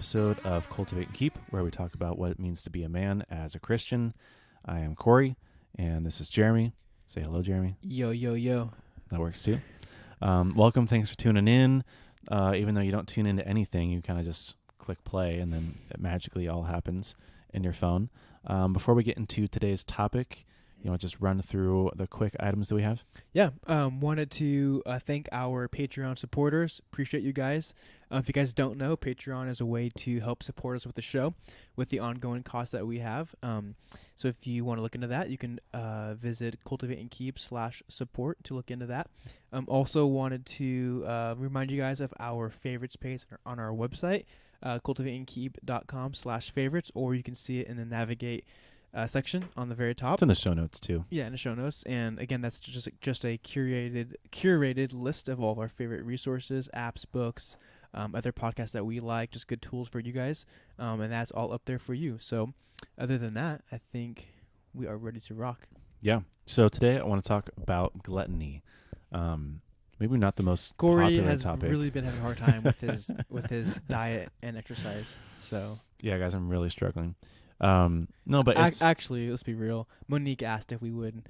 episode of Cultivate and Keep, where we talk about what it means to be a man as a Christian. I am Corey, and this is Jeremy. Say hello, Jeremy. Yo, yo, yo. That works too. Welcome. Thanks for tuning in. Even though you don't tune into anything, you kind of just click play, and then it magically all happens in your phone. Before we get into today's topic, just run through the quick items that we have. Yeah, wanted to thank our Patreon supporters. Appreciate you guys. If you guys don't know, Patreon is a way to help support us with the show, with the ongoing costs that we have. So if you want to look into that, you can visit Cultivate and Keep /support to look into that. Also wanted to remind you guys of our favorites page on our website, cultivateandkeep.com/favorites, or you can see it in the Navigate section on the very top. It's in the show notes too. Yeah, in the show notes. And again, that's just a curated list of all of our favorite resources, apps, books, other podcasts that we like, just good tools for you guys. And that's all up there for you. So other than that, I think we are ready to rock. Yeah. So today I want to talk about gluttony. Maybe not the most Corey popular has topic. really been having a hard time with his diet and exercise. So Yeah, guys, I'm really struggling. No, but it's actually, let's be real. Monique asked if we would,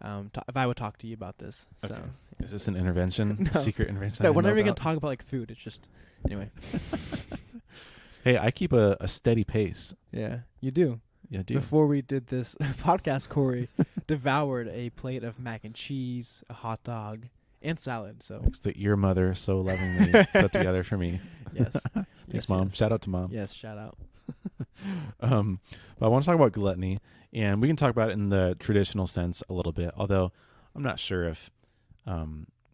if I would talk to you about this. So okay. Is this an intervention? No. Secret intervention? no, whenever we can talk about like food, it's just anyway. Hey, I keep a steady pace. Yeah, you do. Yeah, I do. Before we did this podcast, Corey devoured a plate of mac and cheese, a hot dog, and salad. So It's the ear mother so lovingly put together for me. yes, Thanks, yes, Mom. yes. Shout out to Mom. Yes, shout out. But I want to talk about gluttony, and we can talk about it in the traditional sense a little bit, although I'm not sure if I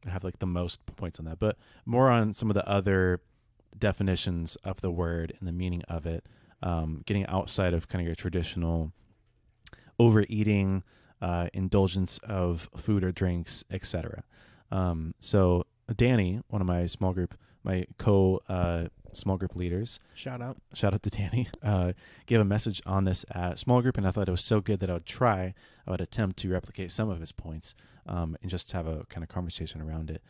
have like the most points on that, but more on some of the other definitions of the word and the meaning of it, getting outside of kind of your traditional overeating, indulgence of food or drinks, etc. So Danny, one of my small group leaders, Shout out. shout out to Danny, gave a message on this at small group, and I thought it was so good that I would attempt to replicate some of his points, and just have a kind of conversation around it.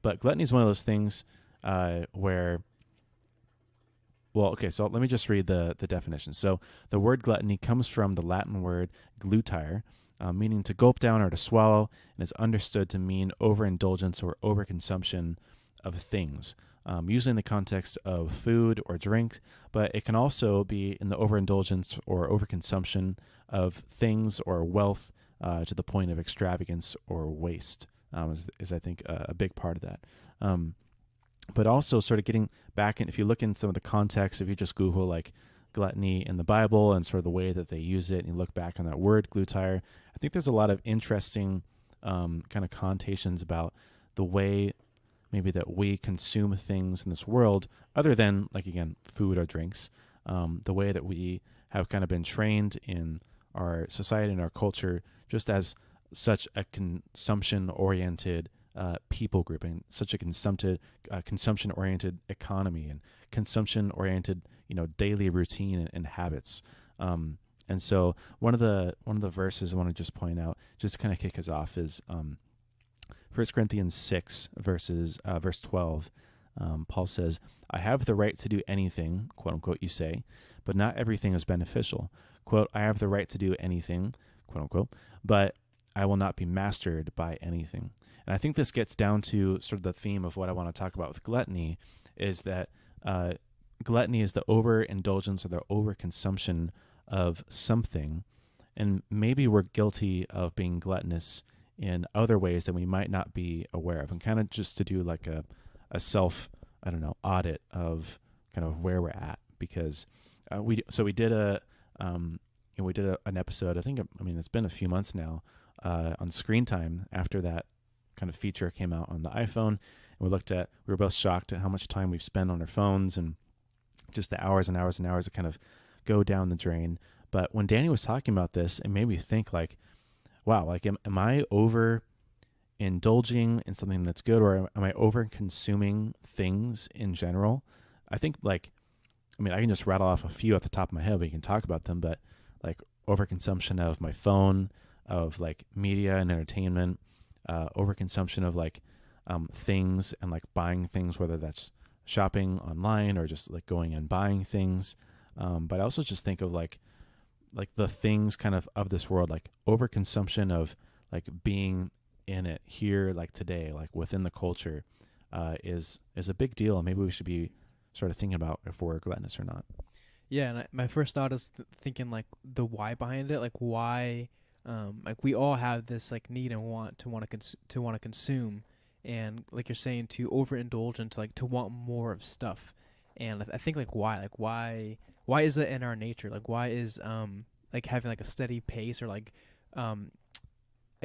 But gluttony is one of those things where, well, okay, so let me just read the definition. So the word gluttony comes from the Latin word glutire, meaning to gulp down or to swallow, and is understood to mean overindulgence or overconsumption of things, usually in the context of food or drink, but it can also be in the overindulgence or overconsumption of things or wealth to the point of extravagance or waste, is I think a big part of that. But also sort of getting back in, if you look in some of the context, if you just Google like gluttony in the Bible and sort of the way that they use it, and you look back on that word glutire, I think there's a lot of interesting kind of connotations about the way maybe that we consume things in this world, other than, like, again, food or drinks, the way that we have kind of been trained in our society and our culture just as such a consumption-oriented people grouping, such a consumption-oriented economy and consumption-oriented, daily routine and habits. And so one of the verses I want to just point out, just to kind of kick us off, is 1 Corinthians 6, verse 12, Paul says, I have the right to do anything, quote unquote, you say, but not everything is beneficial. Quote, I have the right to do anything, quote unquote, but I will not be mastered by anything. And I think this gets down to sort of the theme of what I want to talk about with gluttony, is that gluttony is the overindulgence or the overconsumption of something. And maybe we're guilty of being gluttonous in other ways that we might not be aware of, and kind of just to do like a self, audit of kind of where we're at, because we did an episode, I think, it's been a few months now, on screen time after that kind of feature came out on the iPhone, and we were both shocked at how much time we've spent on our phones and just the hours and hours and hours that kind of go down the drain. But when Danny was talking about this, it made me think like, wow, like am I over indulging in something that's good, or am I over consuming things in general? I think I can just rattle off a few at the top of my head. We can talk about them, but like overconsumption of my phone, of like media and entertainment, overconsumption of like things and like buying things, whether that's shopping online or just like going and buying things. But I also just think of like the things kind of this world, like overconsumption of like being in it here, like today, like within the culture, is a big deal. And maybe we should be sort of thinking about if we're gluttonous or not. Yeah, and my first thought is thinking like the why behind it, like why, like we all have this like need and want to consume, and like you're saying, to overindulge and to like to want more of stuff, and I think like why is that in our nature? Like why is like having like a steady pace or like a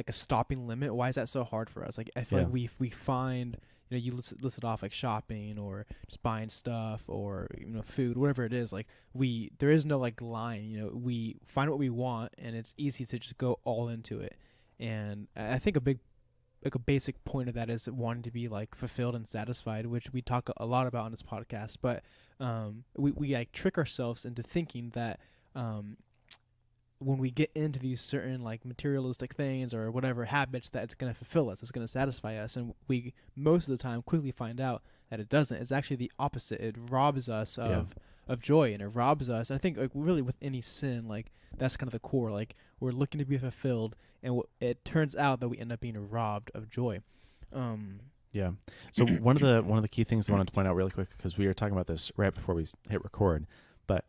stopping limit? Why is that so hard for us? Like I feel Yeah. like we find, you listed off like shopping or just buying stuff or food, whatever it is. Like there is no like line. We find what we want, and it's easy to just go all into it. And I think a basic point of that is wanting to be like fulfilled and satisfied, which we talk a lot about on this podcast. But we like trick ourselves into thinking that when we get into these certain like materialistic things or whatever habits, that it's going to fulfill us, it's going to satisfy us, and we most of the time quickly find out that it doesn't. It's actually the opposite. It robs us of joy, and it robs us. And I think like really with any sin, like that's kind of the core. Like we're looking to be fulfilled, and it turns out that we end up being robbed of joy. Yeah. So one of the key things I wanted to point out really quick, because we were talking about this right before we hit record, but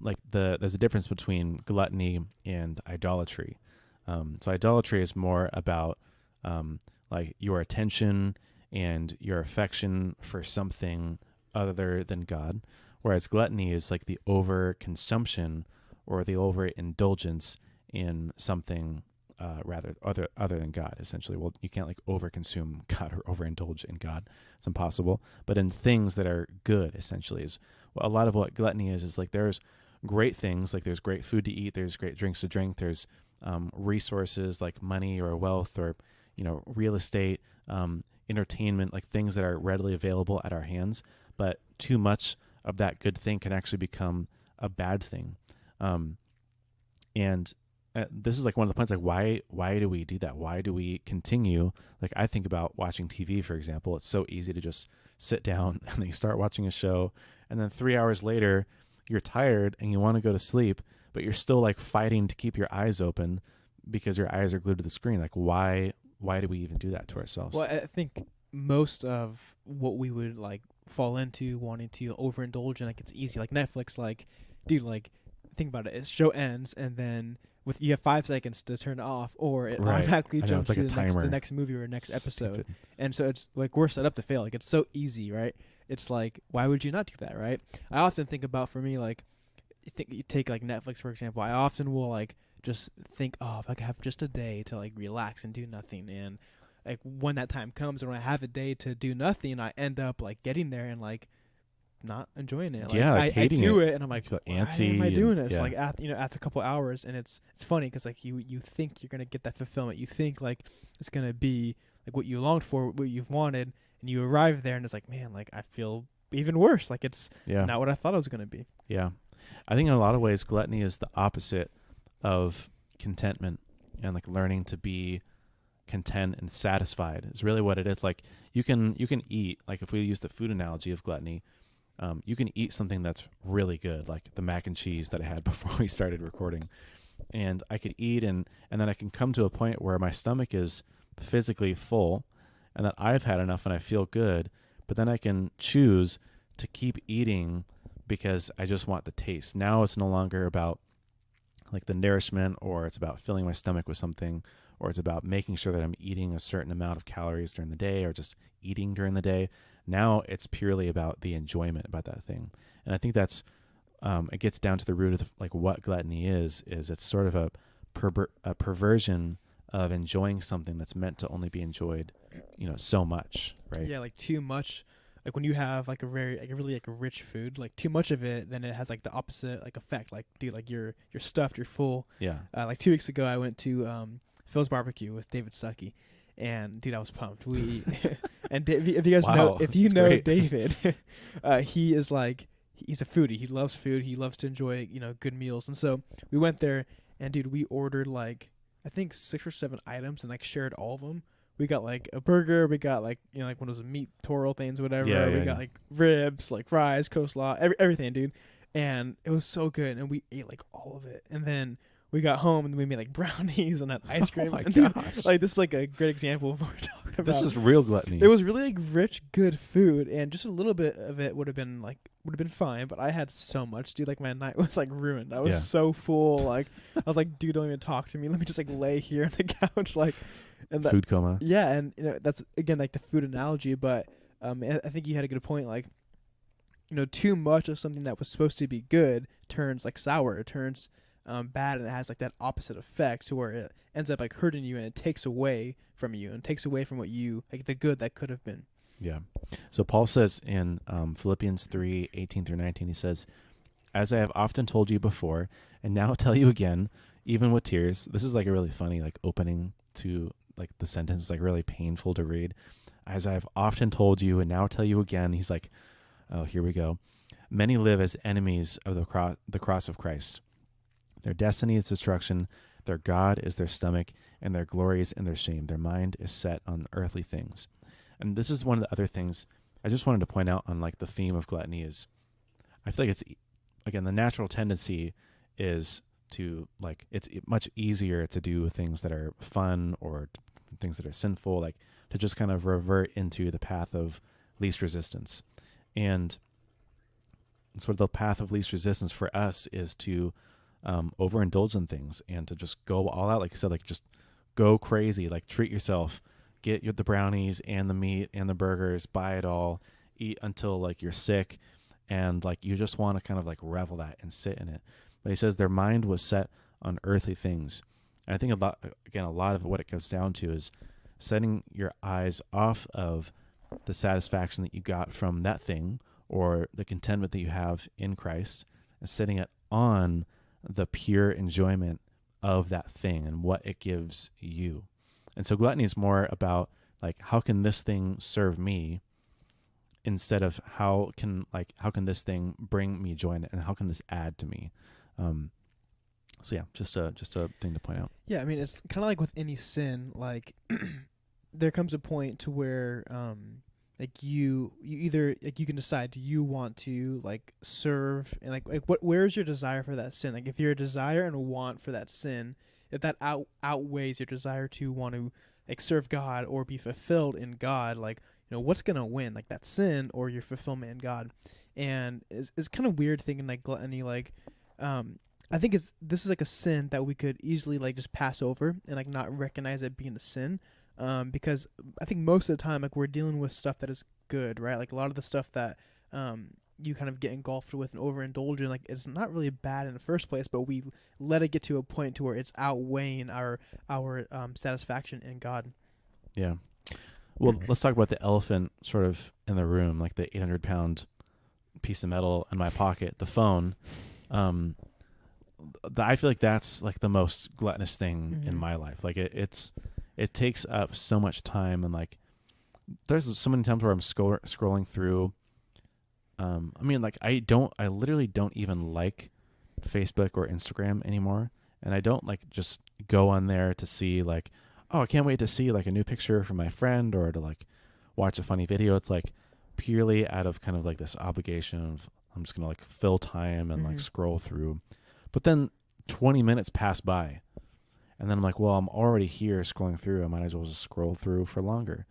like there's a difference between gluttony and idolatry. So idolatry is more about like your attention and your affection for something other than God, whereas gluttony is like the overconsumption or the overindulgence in something rather other than God, essentially. Well, you can't like overconsume God or overindulge in God. It's impossible. But in things that are good, essentially, is a lot of what gluttony is like there's great things, like there's great food to eat, there's great drinks to drink, there's resources like money or wealth or real estate, entertainment, like things that are readily available at our hands. But too much of that good thing can actually become a bad thing. And this is like one of the points, like why do we do that? Why do we continue? Like I think about watching TV, for example. It's so easy to just sit down and then you start watching a show, and then 3 hours later you're tired and you want to go to sleep, but you're still like fighting to keep your eyes open because your eyes are glued to the screen. Like why do we even do that to ourselves? Well, I think most of what we would like fall into wanting to overindulge in, like it's easy, like Netflix, like dude, like think about it. Its show ends, and then you have 5 seconds to turn it off, or it automatically jumps like to the next movie or next episode. Stupid. And so it's like we're set up to fail. Like it's so easy, right? It's like, why would you not do that, right? I often think about, for me, like you take like Netflix, for example. I often will like just think, oh, if I could have just a day to like relax and do nothing, and like when that time comes, and when I have a day to do nothing, I end up like getting there and like not enjoying it. Like, like I hating do it, and I'm like, why am I doing this? Yeah. Like after a couple hours, and it's funny because like you think you're gonna get that fulfillment. You think like it's gonna be like what you longed for, what you've wanted, and you arrive there, and it's like, man, like I feel even worse. Like it's not what I thought it was gonna be. Yeah. I think in a lot of ways, gluttony is the opposite of contentment, and like learning to be content and satisfied is really what it is. Like you can eat, like if we use the food analogy of gluttony, you can eat something that's really good, like the mac and cheese that I had before we started recording, and I could eat and then I can come to a point where my stomach is physically full and that I've had enough and I feel good, but then I can choose to keep eating because I just want the taste. Now it's no longer about like the nourishment, or it's about filling my stomach with something, or it's about making sure that I'm eating a certain amount of calories during the day, or just eating during the day. Now it's purely about the enjoyment about that thing. And I think that's, it gets down to the root of like what gluttony is it's sort of a perversion of enjoying something that's meant to only be enjoyed, so much, right? Yeah, like too much. Like when you have like a really like a rich food, like too much of it, then it has like the opposite like effect. Like dude, like you're stuffed, you're full. Yeah. Like 2 weeks ago, I went to Phil's barbecue with David Stuckey, and dude, I was pumped. We and if you guys know, if you know David, he is like, he's a foodie. He loves food. He loves to enjoy good meals. And so we went there, and dude, we ordered like I think 6 or 7 items and like shared all of them we got like a burger, we got like like one of those meat toro things, whatever. Yeah, we yeah, got yeah. like ribs, like fries, coleslaw, everything, dude. And it was so good, and we ate like all of it. And then we got home and we made like brownies and had ice cream. Oh my And dude, gosh. like this is like a great example of what we're talking about. This is real gluttony. It was really like rich, good food, and just a little bit of it would have been fine. But I had so much, dude. Like my night was like ruined. I was Yeah. so full. Like I was like, dude, don't even talk to me. Let me just like lay here on the couch, like. And that, Food coma. yeah, and that's again like the food analogy, but I think you had a good point. Like, too much of something that was supposed to be good turns like sour. It turns bad, and it has like that opposite effect to where it ends up like hurting you, and it takes away from you and takes away from what you like the good that could have been. Yeah. So Paul says in Philippians 3:18-19, he says, "As I have often told you before, and now tell you again, even with tears." This is like a really funny like opening to like the sentence. It's like really painful to read. "As I have often told you, and now tell you again." He's like, oh, here we go. "Many live as enemies of the cross of Christ. Their destiny is destruction. Their God is their stomach, and their glory is in their shame. Their mind is set on earthly things." And this is one of the other things I just wanted to point out on like the theme of gluttony is I feel like it's, again, the natural tendency is to like, it's much easier to do things that are fun or things that are sinful, like to just kind of revert into the path of least resistance. And sort of the path of least resistance for us is to overindulge in things and to just go all out. Like I said, like just go crazy, like treat yourself, get the brownies and the meat and the burgers, buy it all, eat until like you're sick. And like, you just want to kind of like revel that and sit in it. But he says their mind was set on earthly things. And I think a lot of what it comes down to is setting your eyes off of the satisfaction that you got from that thing or the contentment that you have in Christ, and setting it on the pure enjoyment of that thing and what it gives you. And so gluttony is more about like, how can this thing serve me, instead of how can this thing bring me joy and how can this add to me. So yeah, just a thing to point out. Yeah, I mean, it's kind of like with any sin, like there comes a point to where like you either like you can decide, do you want to like serve and like where's your desire for that sin? Like if your desire and want for that sin, if that outweighs your desire to want to like serve God or be fulfilled in God, like what's gonna win, like that sin or your fulfillment in God? And it's kind of weird thinking like gluttony, like I think this is like a sin that we could easily like just pass over and like not recognize it being a sin, because I think most of the time like we're dealing with stuff that is good, right? Like a lot of the stuff that you kind of get engulfed with and overindulge in, like it's not really bad in the first place, but we let it get to a point to where it's outweighing our satisfaction in God. Yeah. Well, let's talk about the elephant sort of in the room, like the 800-pound piece of metal in my pocket, the phone. I feel like that's like the most gluttonous thing in my life. Like it takes up so much time, and like there's so many times where I'm scrolling through. I mean, like I literally don't even like Facebook or Instagram anymore, and I don't like just go on there to see like, oh, I can't wait to see like a new picture from my friend or to like watch a funny video. It's like purely out of kind of like this obligation of I'm just gonna like fill time and like scroll through. But then 20 minutes pass by, and then I'm like, well, I'm already here scrolling through. I might as well just scroll through for longer.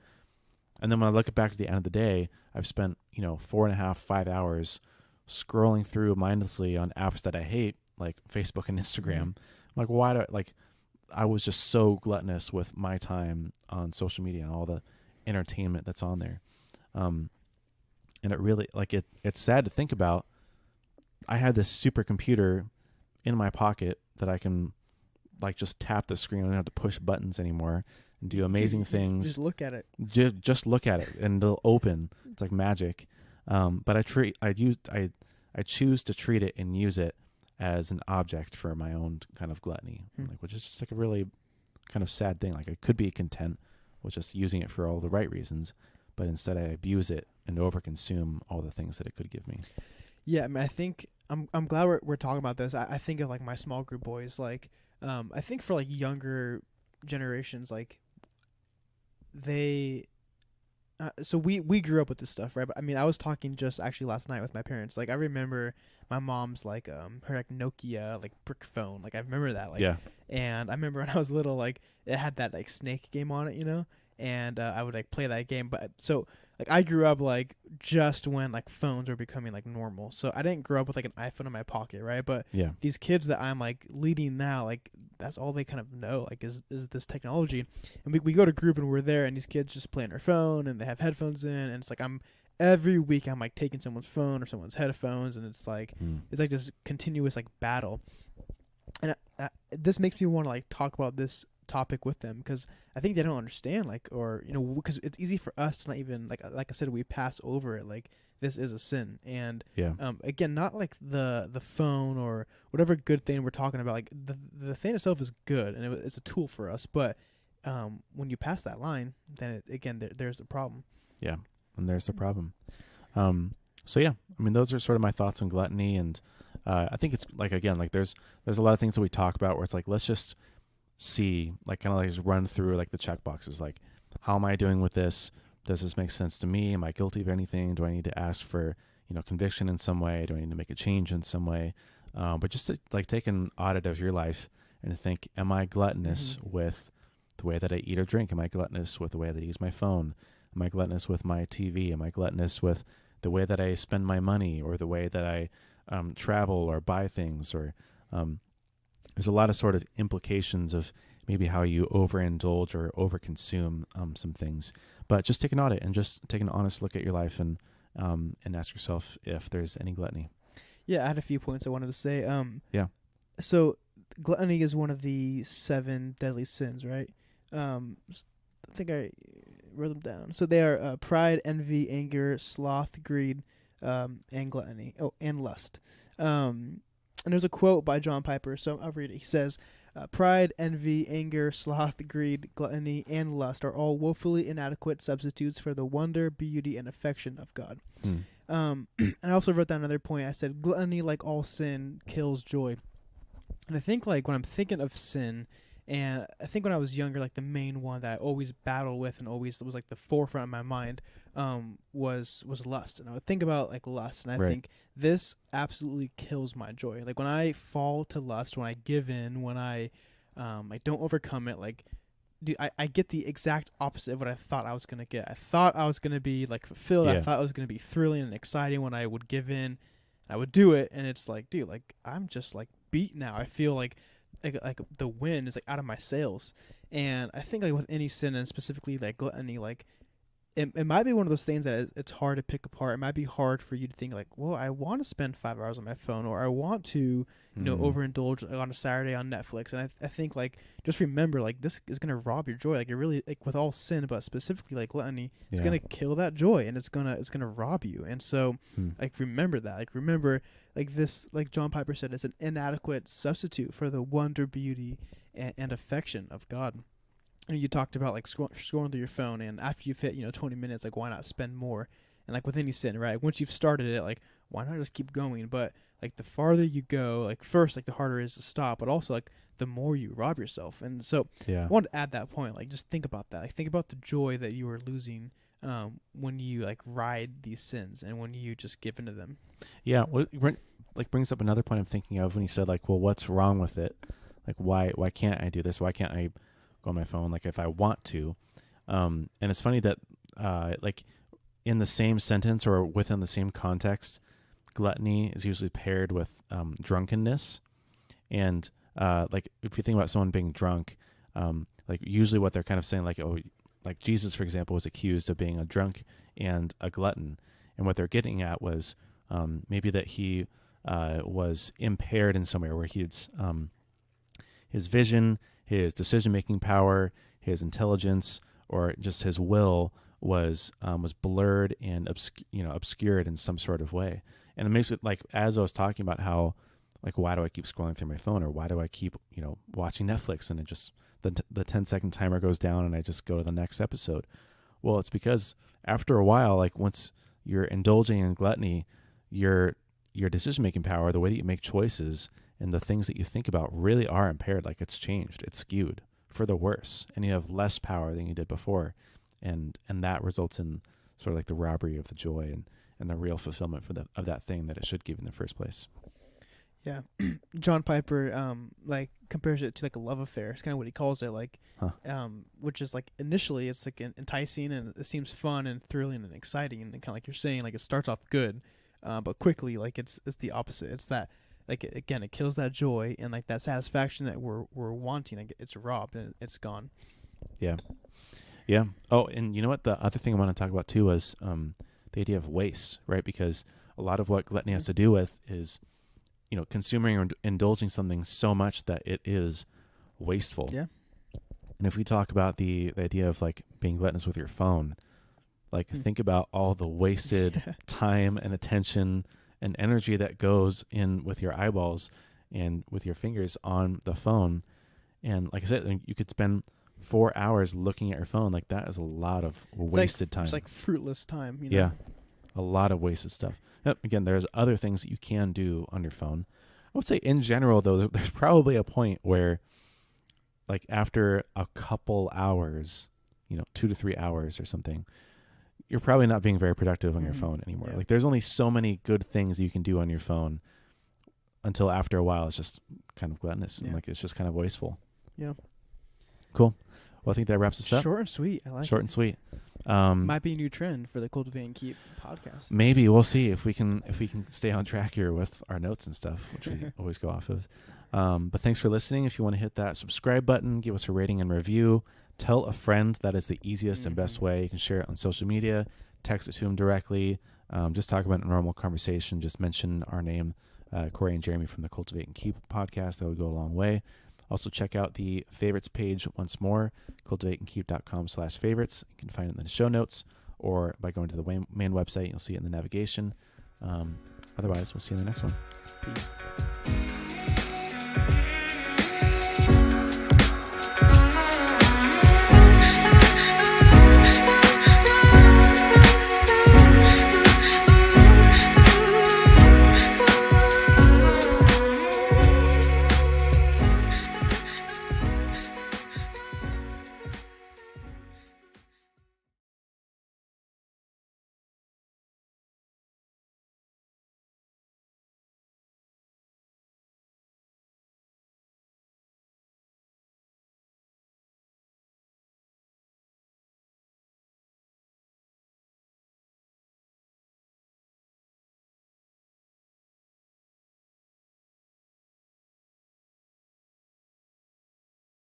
And then when I look back at the end of the day, I've spent 4.5, 5 hours scrolling through mindlessly on apps that I hate, like Facebook and Instagram. I'm like, why do I was just so gluttonous with my time on social media and all the entertainment that's on there. And it really, like, it's sad to think about. I had this supercomputer in my pocket that I can like just tap the screen. I don't have to push buttons anymore and do amazing things. Just look at it. Just look at it and it'll open. It's like magic. But I choose to treat it and use it as an object for my own kind of gluttony, like, which is just like a really kind of sad thing. Like I could be content with just using it for all the right reasons, but instead I abuse it and overconsume all the things that it could give me. Yeah, I mean, I think I'm glad we're talking about this. I think of like my small group boys, like I think for like younger generations, like they so we grew up with this stuff, right? But I mean, I was talking just actually last night with my parents. Like, I remember my mom's like her like Nokia like brick phone. Like, I remember that. Like, Yeah. and I remember when I was little, like it had that like snake game on it, and I would like play that game. But so like I grew up like just when like phones were becoming like normal. So I didn't grow up with like an iPhone in my pocket, right? But Yeah. these kids that I'm like leading now, like that's all they kind of know, like is this technology. And we go to group and we're there, and these kids just play on their phone and they have headphones in, and it's like every week I'm like taking someone's phone or someone's headphones, and it's like this continuous like battle. And this makes me want to like talk about this topic with them, because I think they don't understand, like, or because it's easy for us to not even like I said, we pass over it, like this is a sin. And again, not like the phone or whatever good thing we're talking about, like the thing itself is good and it's a tool for us, but when you pass that line, then there's the problem. Yeah, and there's the problem. So yeah, I mean, those are sort of my thoughts on gluttony, and I think it's like, again, like there's a lot of things that we talk about where it's like, let's just see, like, kind of like just run through like the check boxes, like, how am I doing with this? Does this make sense to me? Am I guilty of anything? Do I need to ask for conviction in some way? Do I need to make a change in some way? But just to like take an audit of your life and to think, am I gluttonous with the way that I eat or drink? Am I gluttonous with the way that I use my phone? Am I gluttonous with my TV? Am I gluttonous with the way that I spend my money, or the way that I travel or buy things? Or there's a lot of sort of implications of maybe how you overindulge or overconsume some things. But just take an audit and just take an honest look at your life, and ask yourself if there's any gluttony. Yeah, I had a few points I wanted to say. Yeah. So gluttony is one of the 7 deadly sins, right? I think I wrote them down. So they are pride, envy, anger, sloth, greed, and gluttony. Oh, and lust. And there's a quote by John Piper, so I'll read it. He says, pride, envy, anger, sloth, greed, gluttony, and lust are all woefully inadequate substitutes for the wonder, beauty, and affection of God. And I also wrote down another point. I said, gluttony, like all sin, kills joy. And I think, like, when I'm thinking of sin, and I think when I was younger, like, the main one that I always battled with and always was, like, the forefront of my mind was lust. And I would think about, like, lust, and I think this absolutely kills my joy. Like, when I fall to lust, when I give in, when I don't overcome it, like, dude, I get the exact opposite of what I thought I was going to get. I thought I was going to be, like, fulfilled. I thought it was going to be thrilling and exciting when I would give in. I would do it, and it's like, dude, like, I'm just, like, beat now. I feel like the wind is, like, out of my sails. And I think, like, with any sin, and specifically, like, gluttony, like, it might be one of those things that it's hard to pick apart. It might be hard for you to think, like, well, I want to spend 5 hours on my phone, or I want to, overindulge on a Saturday on Netflix. And I think, like, just remember, like, this is going to rob your joy. Like, it really, like, with all sin, but specifically, like, gluttony, it's going to kill that joy, and it's going to rob you. And so, like, remember that. Like, remember, like, this, like John Piper said, it's an inadequate substitute for the wonder, beauty, and affection of God. And you talked about, like, scrolling through your phone, and after you've hit 20 minutes, like, why not spend more? And, like, with any sin, right, once you've started it, like, why not just keep going? But, like, the farther you go, like, first, like, the harder it is to stop, but also, like, the more you rob yourself. And so I wanted to add that point. Like, just think about that. Like, think about the joy that you are losing when you, like, ride these sins and when you just give into them. Yeah, well, like, brings up another point I'm thinking of when you said, like, well, what's wrong with it? Like, why can't I do this? Why can't I go on my phone, like, if I want to? And it's funny that like, in the same sentence or within the same context, gluttony is usually paired with drunkenness. And like, if you think about someone being drunk, like, usually what they're kind of saying, like, oh, like Jesus, for example, was accused of being a drunk and a glutton, and what they're getting at was maybe that he was impaired in some way, where he's his vision, his decision-making power, his intelligence, or just his will was blurred and obscured in some sort of way. And it makes it, like, as I was talking about how, like, why do I keep scrolling through my phone, or why do I keep watching Netflix, and it just the 10-second timer goes down and I just go to the next episode? Well, it's because after a while, like, once you're indulging in gluttony, your decision-making power, the way that you make choices, and the things that you think about really are impaired. Like, it's changed, it's skewed for the worse, and you have less power than you did before. and that results in sort of like the robbery of the joy and the real fulfillment of that thing that it should give in the first place. Yeah. John Piper like compares it to like a love affair. It's kind of what he calls it, like which is like initially it's like enticing and it seems fun and thrilling and exciting, and kind of like you're saying, like it starts off good, but quickly like it's the opposite. It's that like again it kills that joy and like that satisfaction that we're wanting. Like it's robbed and it's gone. Yeah. Yeah. Oh, and you know what? The other thing I want to talk about too was the idea of waste, right? Because a lot of what gluttony has to do with is, you know, consuming or indulging something so much that it is wasteful. Yeah. And if we talk about the idea of like being gluttonous with your phone, like think about all the wasted time and attention and energy that goes in with your eyeballs and with your fingers on the phone. And like I said, you could spend 4 hours looking at your phone. Like that is a lot of wasted time. It's like fruitless time. You know? Yeah. A lot of wasted stuff. Again, there's other things that you can do on your phone. I would say in general, though, there's probably a point where like after a couple hours, 2 to 3 hours or something, you're probably not being very productive on your phone anymore. Yeah. Like there's only so many good things you can do on your phone until after a while it's just kind of gluttonous and like it's just kind of wasteful. Yeah. Cool. Well, I think that wraps us up. Short and sweet. I like Short it. and sweet. Might be a new trend for the Cultivate and Keep podcast. Maybe we'll see if we can stay on track here with our notes and stuff, which we always go off of. But thanks for listening. If you want to hit that subscribe button, give us a rating and review. Tell a friend. That is the easiest and best way. You can share it on social media, text it to them directly. Just talk about a normal conversation. Just mention our name, Corey and Jeremy from the Cultivate and Keep podcast. That would go a long way. Also, check out the favorites page once more, cultivateandkeep.com/favorites. You can find it in the show notes or by going to the main website. You'll see it in the navigation. Otherwise, we'll see you in the next one. Peace.